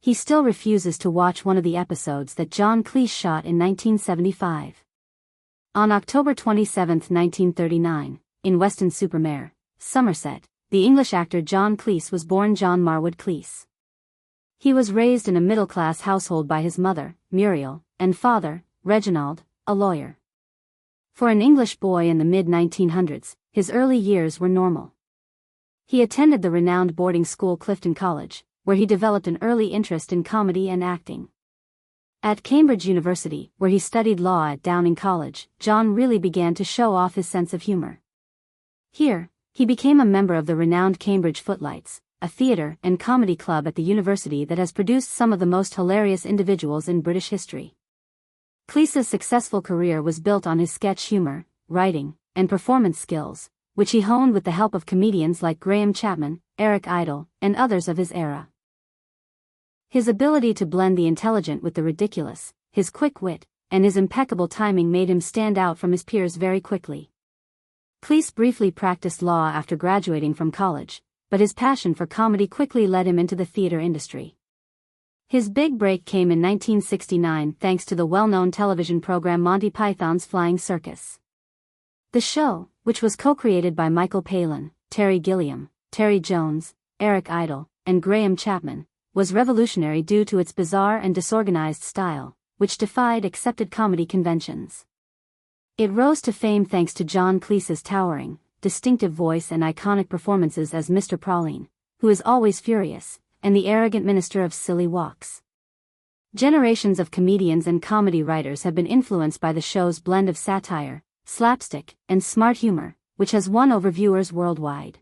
he still refuses to watch one of the episodes that John Cleese shot in 1975. On October 27, 1939, in Weston-super-Mare, Somerset, the English actor John Cleese was born John Marwood Cleese. He was raised in a middle-class household by his mother, Muriel, and father, Reginald, a lawyer. For an English boy in the mid-1900s, his early years were normal. He attended the renowned boarding school Clifton College, where he developed an early interest in comedy and acting. At Cambridge University, where he studied law at Downing College, John really began to show off his sense of humor. Here, he became a member of the renowned Cambridge Footlights, a theatre and comedy club at the university that has produced some of the most hilarious individuals in British history. Cleese's successful career was built on his sketch humor, writing, and performance skills, which he honed with the help of comedians like Graham Chapman, Eric Idle, and others of his era. His ability to blend the intelligent with the ridiculous, his quick wit, and his impeccable timing made him stand out from his peers very quickly. Cleese briefly practiced law after graduating from college, but his passion for comedy quickly led him into the theater industry. His big break came in 1969 thanks to the well-known television program Monty Python's Flying Circus. The show, which was co-created by Michael Palin, Terry Gilliam, Terry Jones, Eric Idle, and Graham Chapman, was revolutionary due to its bizarre and disorganized style, which defied accepted comedy conventions. It rose to fame thanks to John Cleese's towering, distinctive voice and iconic performances as Mr. Praline, who is always furious, and the arrogant minister of silly walks. Generations of comedians and comedy writers have been influenced by the show's blend of satire, slapstick, and smart humor, which has won over viewers worldwide.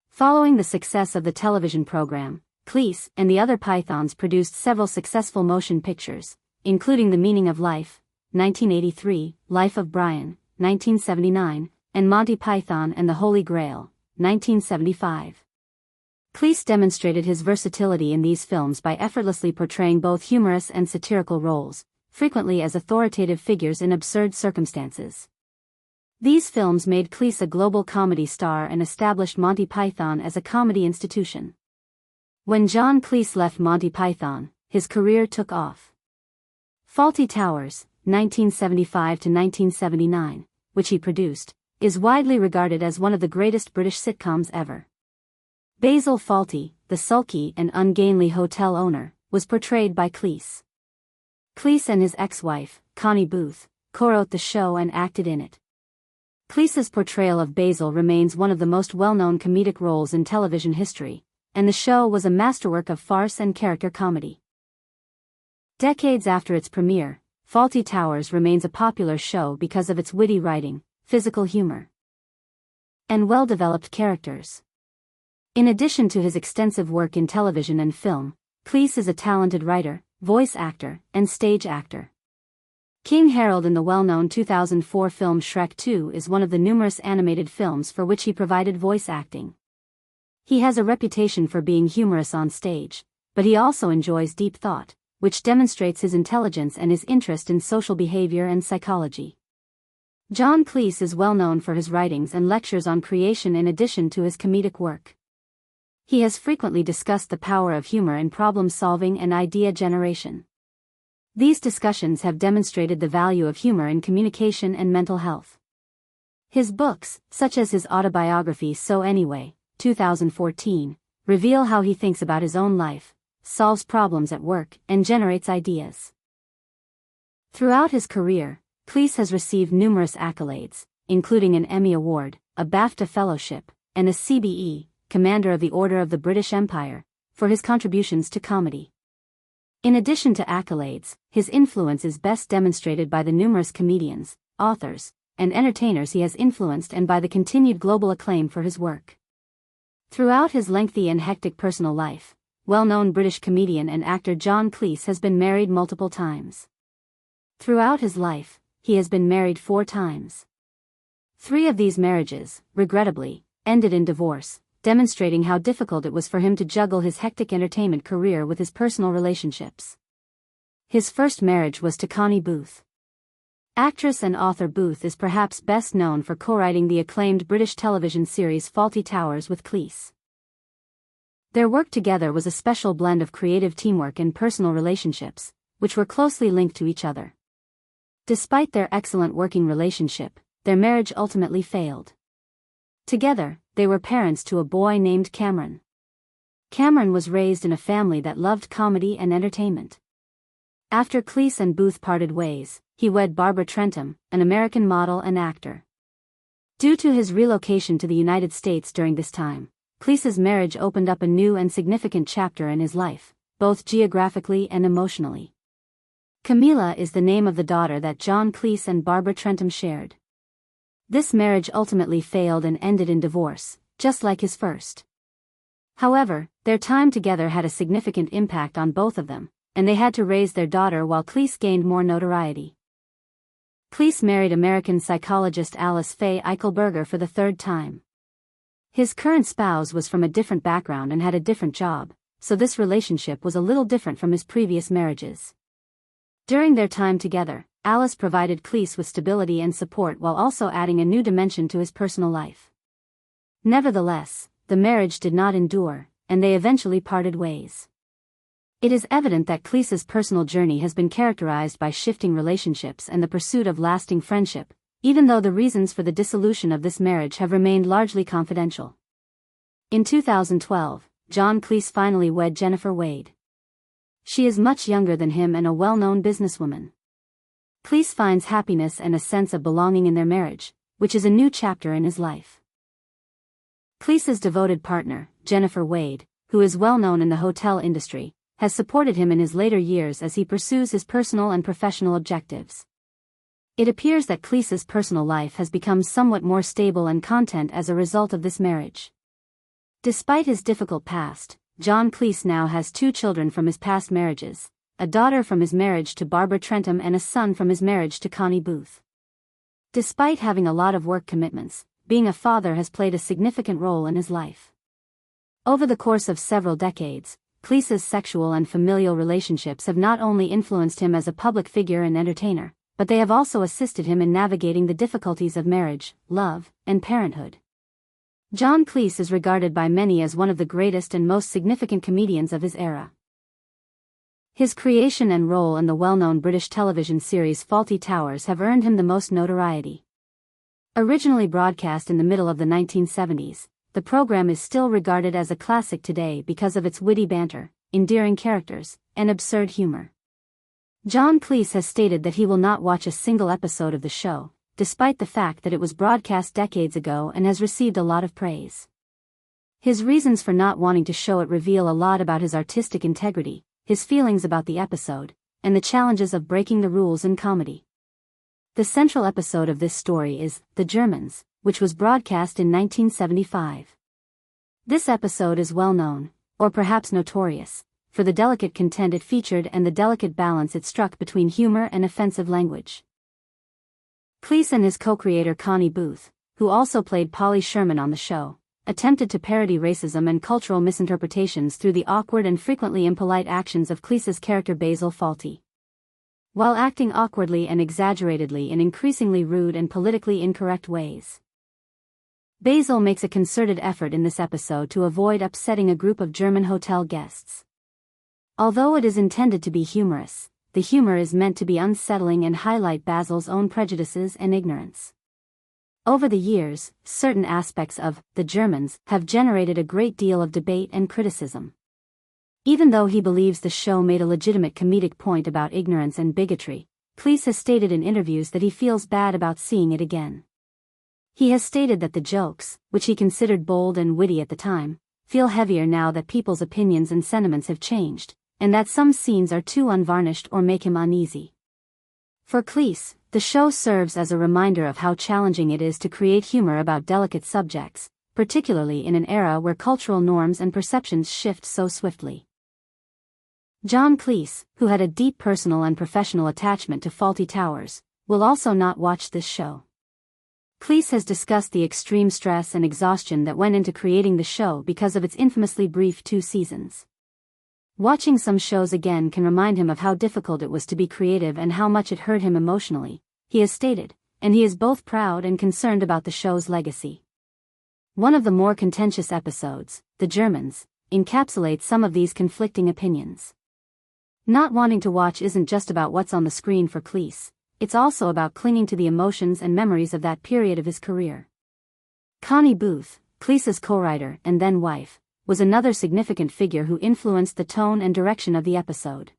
Following the success of the television program, Cleese and the other Pythons produced several successful motion pictures, including The Meaning of Life, 1983, Life of Brian, 1979, and Monty Python and the Holy Grail, 1975. Cleese demonstrated his versatility in these films by effortlessly portraying both humorous and satirical roles, frequently as authoritative figures in absurd circumstances. These films made Cleese a global comedy star and established Monty Python as a comedy institution. When John Cleese left Monty Python, his career took off. Fawlty Towers, 1975–1979, which he produced, is widely regarded as one of the greatest British sitcoms ever. Basil Fawlty, the sulky and ungainly hotel owner, was portrayed by Cleese. Cleese and his ex-wife, Connie Booth, co-wrote the show and acted in it. Cleese's portrayal of Basil remains one of the most well-known comedic roles in television history, and the show was a masterwork of farce and character comedy. Decades after its premiere, Fawlty Towers remains a popular show because of its witty writing, physical humor, and well-developed characters. In addition to his extensive work in television and film, Cleese is a talented writer, voice actor, and stage actor. King Harold in the well-known 2004 film Shrek 2 is one of the numerous animated films for which he provided voice acting. He has a reputation for being humorous on stage, but he also enjoys deep thought, which demonstrates his intelligence and his interest in social behavior and psychology. John Cleese is well known for his writings and lectures on creation in addition to his comedic work. He has frequently discussed the power of humor in problem-solving and idea generation. These discussions have demonstrated the value of humor in communication and mental health. His books, such as his autobiography So Anyway, 2014, reveal how he thinks about his own life, solves problems at work, and generates ideas. Throughout his career, Cleese has received numerous accolades, including an Emmy Award, a BAFTA Fellowship, and a CBE, Commander of the Order of the British Empire, for his contributions to comedy. In addition to accolades, his influence is best demonstrated by the numerous comedians, authors, and entertainers he has influenced and by the continued global acclaim for his work. Throughout his lengthy and hectic personal life, well-known British comedian and actor John Cleese has been married multiple times. Throughout his life, he has been married 4 times. 3 of these marriages, regrettably, ended in divorce, demonstrating how difficult it was for him to juggle his hectic entertainment career with his personal relationships. His first marriage was to Connie Booth. Actress and author Booth is perhaps best known for co-writing the acclaimed British television series Fawlty Towers with Cleese. Their work together was a special blend of creative teamwork and personal relationships, which were closely linked to each other. Despite their excellent working relationship, their marriage ultimately failed. Together, they were parents to a boy named Cameron. Cameron was raised in a family that loved comedy and entertainment. After Cleese and Booth parted ways, he wed Barbara Trentham, an American model and actor. Due to his relocation to the United States during this time, Cleese's marriage opened up a new and significant chapter in his life, both geographically and emotionally. Camilla is the name of the daughter that John Cleese and Barbara Trentham shared. This marriage ultimately failed and ended in divorce, just like his first. However, their time together had a significant impact on both of them, and they had to raise their daughter while Cleese gained more notoriety. Cleese married American psychologist Alice Faye Eichelberger for the third time. His current spouse was from a different background and had a different job, so this relationship was a little different from his previous marriages. During their time together, Alice provided Cleese with stability and support while also adding a new dimension to his personal life. Nevertheless, the marriage did not endure, and they eventually parted ways. It is evident that Cleese's personal journey has been characterized by shifting relationships and the pursuit of lasting friendship, even though the reasons for the dissolution of this marriage have remained largely confidential. In 2012, John Cleese finally wed Jennifer Wade. She is much younger than him and a well-known businesswoman. Cleese finds happiness and a sense of belonging in their marriage, which is a new chapter in his life. Cleese's devoted partner, Jennifer Wade, who is well known in the hotel industry, has supported him in his later years as he pursues his personal and professional objectives. It appears that Cleese's personal life has become somewhat more stable and content as a result of this marriage. Despite his difficult past, John Cleese now has 2 children from his past marriages, a daughter from his marriage to Barbara Trentham and a son from his marriage to Connie Booth. Despite having a lot of work commitments, being a father has played a significant role in his life. Over the course of several decades, Cleese's sexual and familial relationships have not only influenced him as a public figure and entertainer, but they have also assisted him in navigating the difficulties of marriage, love, and parenthood. John Cleese is regarded by many as one of the greatest and most significant comedians of his era. His creation and role in the well-known British television series Fawlty Towers have earned him the most notoriety. Originally broadcast in the middle of the 1970s, the program is still regarded as a classic today because of its witty banter, endearing characters, and absurd humor. John Cleese has stated that he will not watch a single episode of the show, despite the fact that it was broadcast decades ago and has received a lot of praise. His reasons for not wanting to show it reveal a lot about his artistic integrity, his feelings about the episode, and the challenges of breaking the rules in comedy. The central episode of this story is The Germans, which was broadcast in 1975. This episode is well known, or perhaps notorious, for the delicate content it featured and the delicate balance it struck between humor and offensive language. Cleese and his co-creator Connie Booth, who also played Polly Sherman on the show, attempted to parody racism and cultural misinterpretations through the awkward and frequently impolite actions of Cleese's character Basil Fawlty. While acting awkwardly and exaggeratedly in increasingly rude and politically incorrect ways. Basil makes a concerted effort in this episode to avoid upsetting a group of German hotel guests. Although it is intended to be humorous, the humor is meant to be unsettling and highlight Basil's own prejudices and ignorance. Over the years, certain aspects of The Germans have generated a great deal of debate and criticism. Even though he believes the show made a legitimate comedic point about ignorance and bigotry, Cleese has stated in interviews that he feels bad about seeing it again. He has stated that the jokes, which he considered bold and witty at the time, feel heavier now that people's opinions and sentiments have changed, and that some scenes are too unvarnished or make him uneasy. For Cleese, the show serves as a reminder of how challenging it is to create humor about delicate subjects, particularly in an era where cultural norms and perceptions shift so swiftly. John Cleese, who had a deep personal and professional attachment to Fawlty Towers, will also not watch this show. Cleese has discussed the extreme stress and exhaustion that went into creating the show because of its infamously brief 2 seasons. Watching some shows again can remind him of how difficult it was to be creative and how much it hurt him emotionally, he has stated, and he is both proud and concerned about the show's legacy. One of the more contentious episodes, The Germans, encapsulates some of these conflicting opinions. Not wanting to watch isn't just about what's on the screen for Cleese, it's also about clinging to the emotions and memories of that period of his career. Connie Booth, Cleese's co-writer and then wife, was another significant figure who influenced the tone and direction of the episode.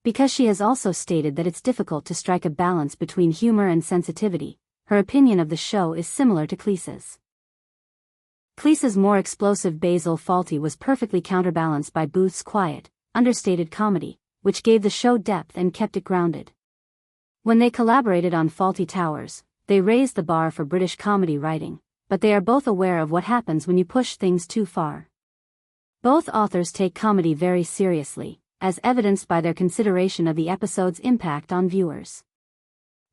Because she has also stated that it's difficult to strike a balance between humor and sensitivity, her opinion of the show is similar to Cleese's. Cleese's more explosive Basil Fawlty was perfectly counterbalanced by Booth's quiet, understated comedy, which gave the show depth and kept it grounded. When they collaborated on Fawlty Towers, they raised the bar for British comedy writing, but they are both aware of what happens when you push things too far. Both authors take comedy very seriously, as evidenced by their consideration of the episode's impact on viewers.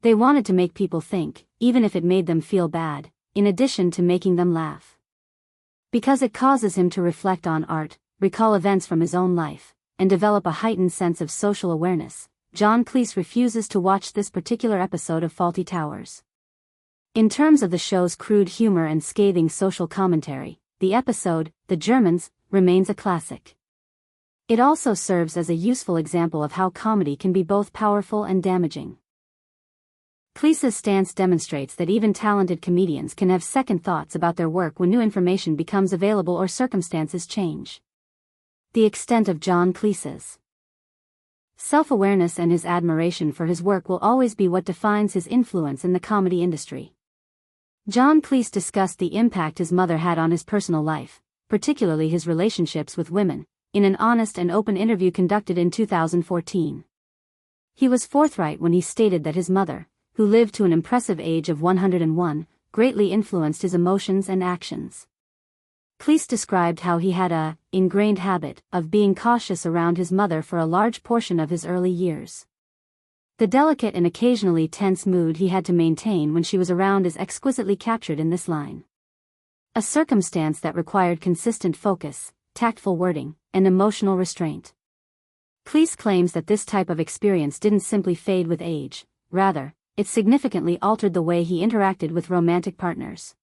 They wanted to make people think, even if it made them feel bad, in addition to making them laugh. Because it causes him to reflect on art, recall events from his own life, and develop a heightened sense of social awareness, John Cleese refuses to watch this particular episode of Fawlty Towers. In terms of the show's crude humor and scathing social commentary, the episode, The Germans, remains a classic. It also serves as a useful example of how comedy can be both powerful and damaging. Cleese's stance demonstrates that even talented comedians can have second thoughts about their work when new information becomes available or circumstances change. The extent of John Cleese's self-awareness and his admiration for his work will always be what defines his influence in the comedy industry. John Cleese discussed the impact his mother had on his personal life, particularly his relationships with women, in an honest and open interview conducted in 2014. He was forthright when he stated that his mother, who lived to an impressive age of 101, greatly influenced his emotions and actions. Cleese described how he had a ingrained habit of being cautious around his mother for a large portion of his early years. The delicate and occasionally tense mood he had to maintain when she was around is exquisitely captured in this line. A circumstance that required consistent focus, tactful wording, and emotional restraint. Cleese claims that this type of experience didn't simply fade with age, rather, it significantly altered the way he interacted with romantic partners.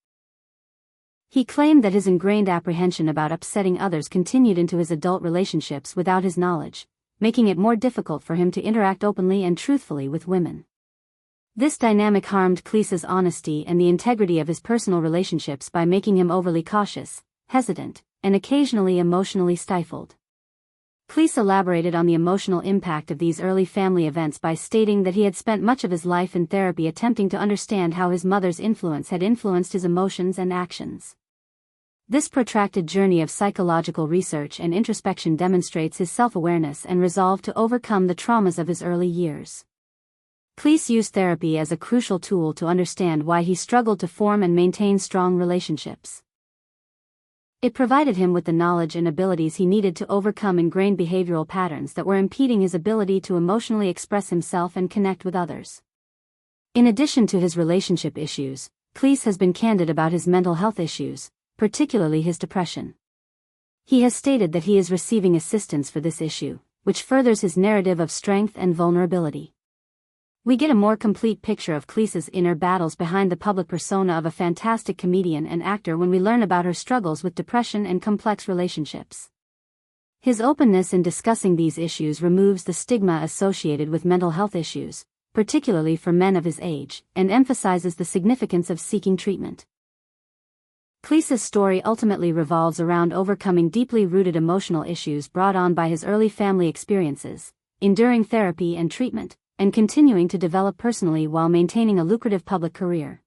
He claimed that his ingrained apprehension about upsetting others continued into his adult relationships without his knowledge, making it more difficult for him to interact openly and truthfully with women. This dynamic harmed Cleese's honesty and the integrity of his personal relationships by making him overly cautious, hesitant, and occasionally emotionally stifled. Cleese elaborated on the emotional impact of these early family events by stating that he had spent much of his life in therapy attempting to understand how his mother's influence had influenced his emotions and actions. This protracted journey of psychological research and introspection demonstrates his self-awareness and resolve to overcome the traumas of his early years. Cleese used therapy as a crucial tool to understand why he struggled to form and maintain strong relationships. It provided him with the knowledge and abilities he needed to overcome ingrained behavioral patterns that were impeding his ability to emotionally express himself and connect with others. In addition to his relationship issues, Cleese has been candid about his mental health issues, particularly his depression. He has stated that he is receiving assistance for this issue, which furthers his narrative of strength and vulnerability. We get a more complete picture of Cleese's inner battles behind the public persona of a fantastic comedian and actor when we learn about her struggles with depression and complex relationships. His openness in discussing these issues removes the stigma associated with mental health issues, particularly for men of his age, and emphasizes the significance of seeking treatment. Cleese's story ultimately revolves around overcoming deeply rooted emotional issues brought on by his early family experiences, enduring therapy and treatment, and continuing to develop personally while maintaining a lucrative public career.